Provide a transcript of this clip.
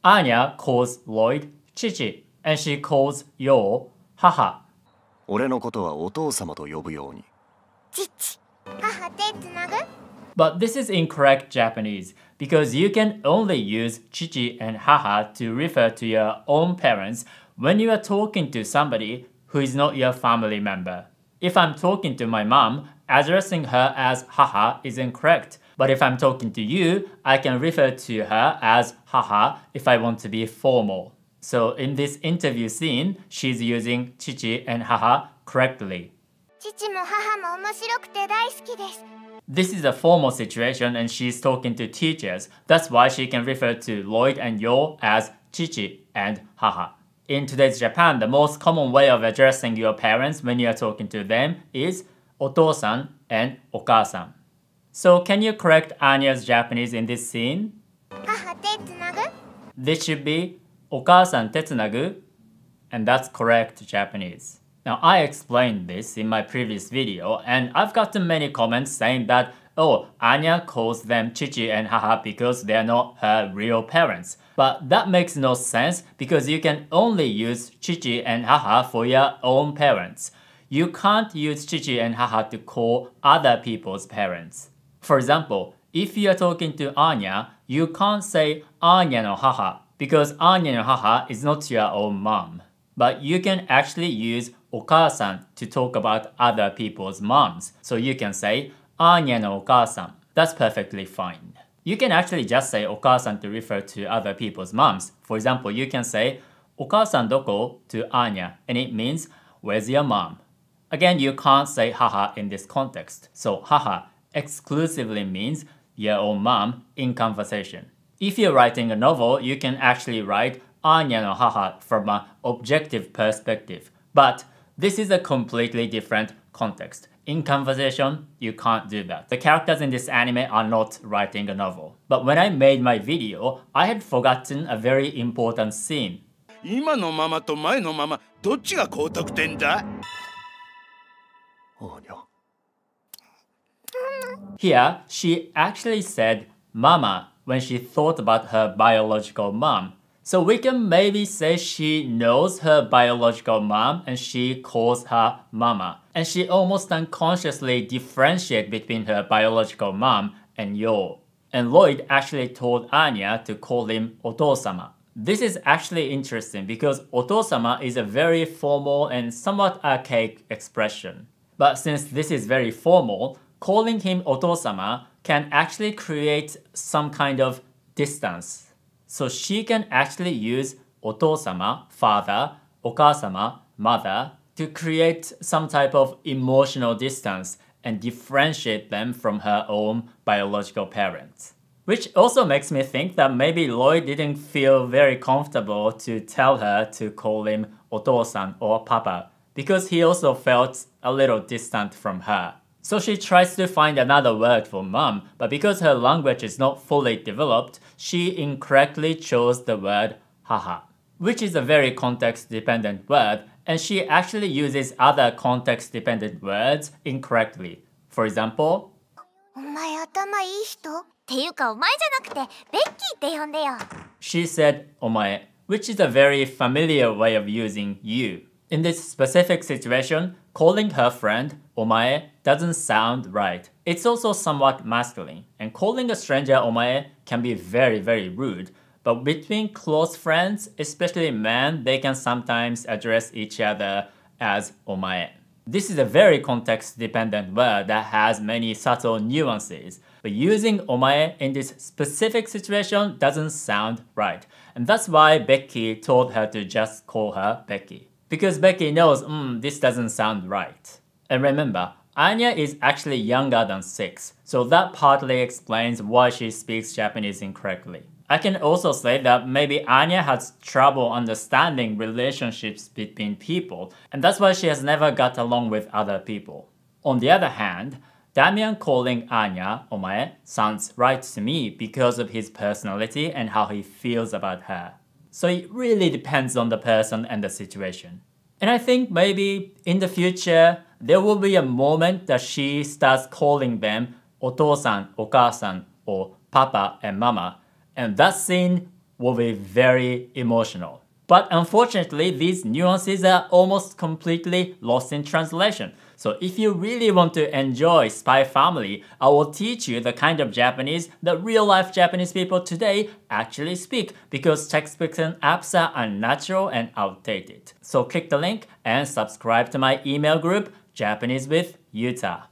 Anya calls Lloyd Chichi, and she calls Yo Haha. 俺のことはお父様と呼ぶように。父、母手つなぐ But this is incorrect Japanese because you can only use Chichi and Haha to refer to your own parents when you are talking to somebody who is not your family member. If I'm talking to my mom, addressing her as Haha is incorrect. But if I'm talking to you, I can refer to her as Haha if I want to be formal. So in this interview scene, she's using Chichi and Haha correctly. 父も母も面白くて大好きです This is a formal situation and she's talking to teachers. That's why she can refer to Lloyd and Yo as Chichi and Haha. In today's Japan, the most common way of addressing your parents when you are talking to them is お父さん and お母さん. So can you correct Anya's Japanese in this scene? 母手つなぐ This should be お母さん手つなぐ and that's correct Japanese. Now I explained this in my previous video and I've gotten many comments saying that oh, Anya calls them Chichi and Haha because they are not her real parents. But that makes no sense because you can only use Chichi and Haha for your own parents. You can't use Chichi and Haha to call other people's parents. For example, if you are talking to Anya, you can't say Anya no Haha because Anya no Haha is not your own mom. But you can actually use お母さん to talk about other people's moms. So you can say アーニャのお母さん. That's perfectly fine. You can actually just say お母さん to refer to other people's moms. For example, you can say お母さんどこ to Anya and it means where's your mom? Again, you can't say haha in this context. So haha exclusively means your own mom in conversation. If you're writing a novel, you can actually write Anya no haha from an objective perspective. But this is a completely different context. In conversation, you can't do that. The characters in this anime are not writing a novel. But when I made my video, I had forgotten a very important scene. 今のママと前のママ、どっちが高得点だ? Here, she actually said mama when she thought about her biological mom. So we can maybe say she knows her biological mom and she calls her mama. And she almost unconsciously differentiates between her biological mom and Yo. And Lloyd actually told Anya to call him お父様. This is actually interesting because お父様 is a very formal and somewhat archaic expression. But since this is very formal, calling him お父様 can actually create some kind of distance. So she can actually use お父様, father, お母様, mother, to create some type of emotional distance and differentiate them from her own biological parents. Which also makes me think that maybe Lloyd didn't feel very comfortable to tell her to call him お父さん or papa, because he also felt a little distant from her. So she tries to find another word for mom, but because her language is not fully developed, she incorrectly chose the word haha, which is a very context-dependent word, and she actually uses other context-dependent words incorrectly. For example, お前頭いい人っていうかお前じゃなくてベッキーって呼んでよ she said お前, which is a very familiar way of using you. In this specific situation, calling her friend お前 doesn't sound right. It's also somewhat masculine, and calling a stranger お前 can be very, very rude. But between close friends, especially men, they can sometimes address each other as お前. This is a very context-dependent word that has many subtle nuances. But using お前 in this specific situation doesn't sound right. And that's why Becky told her to just call her Becky. Because Becky knows, this doesn't sound right. And remember, Anya is actually younger than 6, so that partly explains why she speaks Japanese incorrectly. I can also say that maybe Anya has trouble understanding relationships between people, and that's why she has never got along with other people. On the other hand, Damian calling Anya お前 sounds right to me because of his personality and how he feels about her. So it really depends on the person and the situation. And I think maybe in the future, there will be a moment that she starts calling them お父さん、お母さん or papa and mama. And that scene will be very emotional. But unfortunately, these nuances are almost completely lost in translation. So if you really want to enjoy Spy Family, I will teach you the kind of Japanese that real-life Japanese people today actually speak, because textbooks and apps are unnatural and outdated. So click the link and subscribe to my email group, Japanese with Yuta.